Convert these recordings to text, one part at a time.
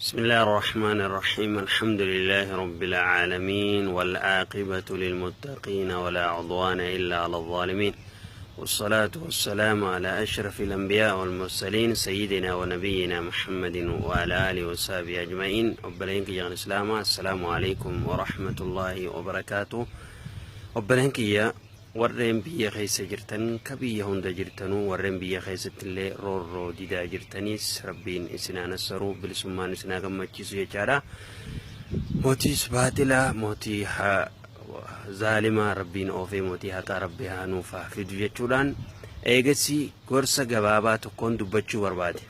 بسم الله الرحمن الرحيم. الحمد لله رب العالمين والعاقبة للمتقين ولا عدوان إلا على الظالمين، والصلاة والسلام على أشرف الأنبياء والمرسلين سيدنا ونبينا محمد وعلى آله وصحبه أجمعين. أبلينك يا الإسلام، السلام عليكم ورحمة الله وبركاته. أبلينك يا warreen biyya keessa jirtan ka biyya hunda jirtanu warreen biyya keessatti illee roorroo didaa jirtanis rabbiin isinaa nasaruu bilisummaan isinaa gammachiisu jechaadha. Mootii baatila mootii zaalima rabbiin oofee mootii haqaa rabbi haa nuuf fidu jechuudhaan eegasii gorsa gabaabaa tokkoon dubbachuu barbaade.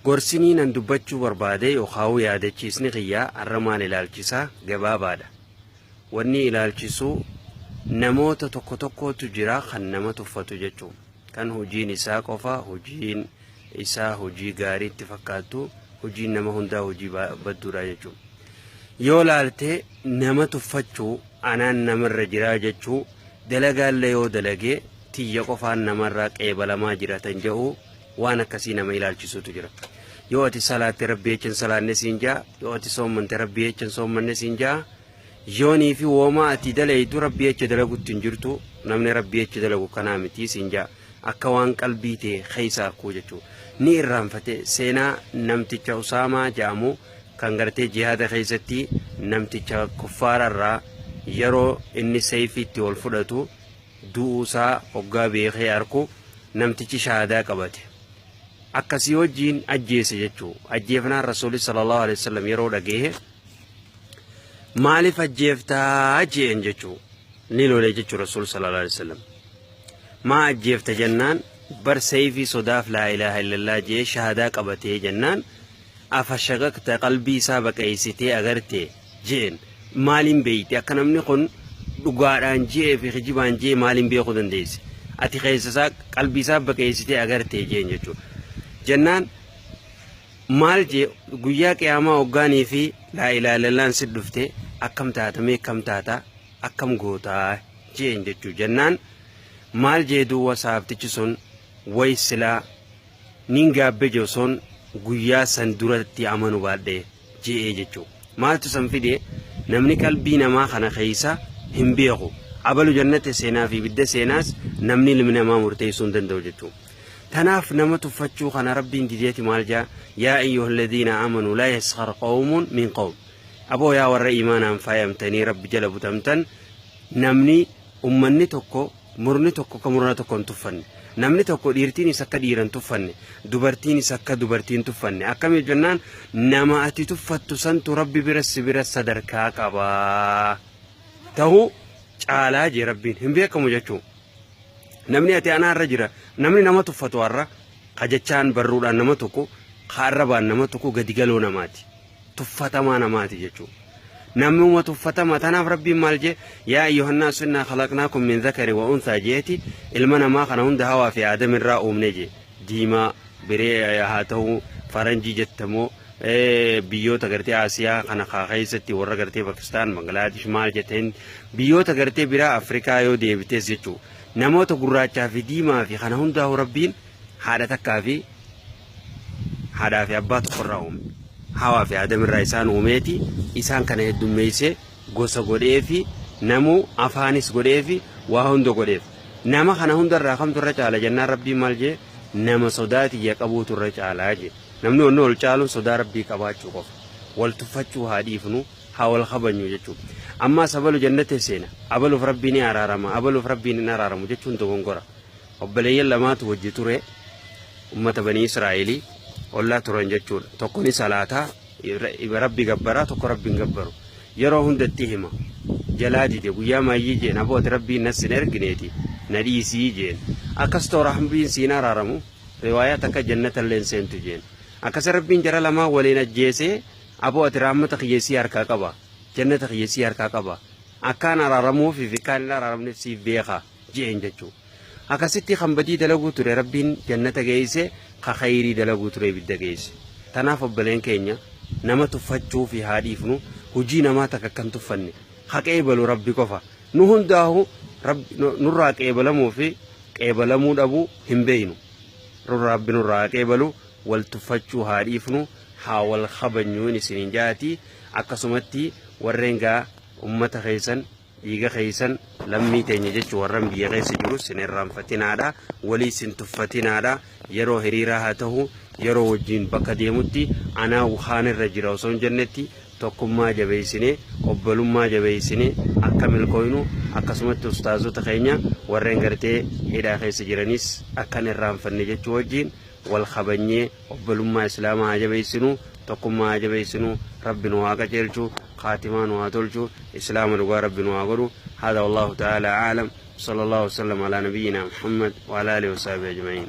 Gorsinii nan dubbachuu barbaade yookaan yaadachiisni xiyyaa arramaan ilaalchisaa gabaabaadha. Wanni ilaalchisuu namoota tokko tokkotu jira kan nama tuffatu jechuun kan hojiin isaa qofa hojiin isaa hojii gaarii itti fakkaatu hojiin nama hundaa hojii badduudha jechuun yoo laaltee nama tuffachuu anaan namarra jira jechuu dalagaalle yoo dalagee tiyya qofaan namarraa qeebalamaa jiratan jedhu waan akkasii nama ilaalchisutu jira. Yoo ati salaatti rabbii echan salaanne siin jaa, yoo ati soomante rabbii echan soommanne siin jaa, yoonii fi wooma ati dalaytu rabbii echa dalagutti hin jirtu namni rabbii echa dalagu kanaa miti siin jaa akka waan qalbii ta'e keessa akkuu jechuudha. Ni irraanfate seenaa namticha Usaamaa jedhamu kan gartee jihaada keessatti namticha kuffaararraa yeroo inni sayfiitti ol fudhatu du'uusaa hoggaa beekee arku namtichi shahaadaa qabate akkasii wajjiin ajjeese jechuudha. Ajjeefnaan rasuulli sallallahu alaihi wasallam yeroo dhagee maaliif ajjeeftaa jeen jechuu ni lolee jechuu rasuul sallallahu alaihi wasallam. Maa ajjeefta jennaan bar sayfii sodaaf laa ilaaha illallah jee shahaadaa qabatee jennaan afashaqaqta qalbii isaa baqeessitee agarte jeen maaliin beeyti akka namni kun dhugaadhaan jee fi kijibaan jee maaliin beekuu dandeesse ati keessasaa qalbii isaa baqeessitee agarte jeen jechuu jennaan maal jee guyyaa qiyaamaa hoggaanii fi laa ilaaha illallah si dhufte akkam taata mee kam taata akkam gootaa jeen jechuu jennaan maal jee duwwa saaftichi sun way silaa nin gaabbe joson guyyaa san duratti amanu baadhe jee jechuu maaltu san fide namni qalbii namaa kana keessa hin beeku abalu jannate seenaa fi bidda seenaas namni ilmi namaa murteessuu hin danda'u jechuu. تناف نمت فتشو خنا ربي ديتي مالجا يا أيها الذين آمنوا لا يسخر قوم من قوم أبو يا ور إيمانا فايمتني رب جلب تمتن نمني أمني تكو مرني تكو كمرنا تكون تفني نمني تكو ديرتيني سكا ديران تفني دبرتيني سكا دبرتين تفني أكم الجنان نما أتي تفتو سنت ربي برس دركا كبا تهو علاج ربي هم بيكم وجهتو namni ati ana irra jira namni nama tuffatu warra qajachaan barruudhaan nama tokko kharrabaan nama tokko gadi galoo namaati tuffatamaa namaati jechuudha. namni uma tuffatama tanaaf rabbiin maal jee yaa ayyuhannaas inna khalaqnaakum min dhakari wa unthaa jeeti ilma namaa kana hunda hawaa fi aadam irraa uumne jee diimaa biree haa ta'u faranjii jettamoo biyyoota gartee Asiyaa kana keessatti warra gartee Pakistaan Bangladesh maal jetteen biyyoota gartee biraa Afrikaa yoo deebitees jechuudha. namoota gurraachaa fi diimaa fi kana hundaa rabbiin haadha takkaa fi haadhaa fi abbaa tokkorraa uume hawaa fi aadam irraa isaan uumeeti isaan kana heddummeessee gosa godhee fi namuu afaanis godhee fi waa hunda godheef nama kana hundarraa kamtu irra caala jennaan rabbiin maal jee nama sodaati yaa qabuutu irra caalaa jee namni wanni ol caaluun sodaa rabbii qabaachuu qofa wal tuffachuu haa dhiifnu haa wal kabanyu jechuudha. amma sabalu jannate seena abaluuf rabbiin ni araarama abaluuf rabbiin ni araaramu jechuun dogongora. obboleeyyan lamaatu wajji ture ummata banii Israa'elii ollaa turan jechuudha. tokko ni salaataa rabbi gabbaraa tokko rabbiin gabbaru yeroo hundatti hima jalaa dide guyyaa maayyii jeen abooti rabbiin nas hin ergineeti na dhiisii jeen akkas toora rabbiin siin araaramu riwaayaa takka jannata illeen seentu jeen akkas rabbiin jara lamaa waliin ajjeesee abooti rahmata qiyyeessii harkaa qaba jannata qiyyeessii harkaa qaba akkaan araaramuuf fi kaan hin araaramneef siif beeka jeen jechuudha. akkasitti kan badii dalaguu ture rabbiin jannata geesse ka khayrii dalaguu ture ibidda geesse. tanaaf obboleen keenya nama tuffachuu fi haa dhiifnu hojii namaa takka kan tuffanne haa qeebalu rabbi qofa nu hundaahu nurraa qeebalamuu fi qeebalamuu dhabuu hin beeynu rabbi nurraa qeebalu wal tuffachuu haa dhiifnu حاول خبنيون سنين جاتي أكسمتي ورنجا أمة خيسن إيجا خيسن لمي تنجج ورم بيغي سجرو سنرام فتنادا ولي سنتفتنادا يرو هريرا هاته يرو وجين بكا ديموتي أنا وخان الرجل وصون جنتي توكما جبيسيني وبلوما جبيسيني أكمل كوينو أكسمت أستاذو تخينيا ورنجرتي إذا خيس جرانيس أكن الرام فنجج وجين والخبنية وبلوما إسلاما جبيسينو توكما جبيسينو ربنا واقع جلجو خاتمان واتلجو إسلام رغا ربنا واقعو. هذا والله تعالى عالم. صلى الله وسلم على نبينا محمد وعلى آله وصحبه أجمعين.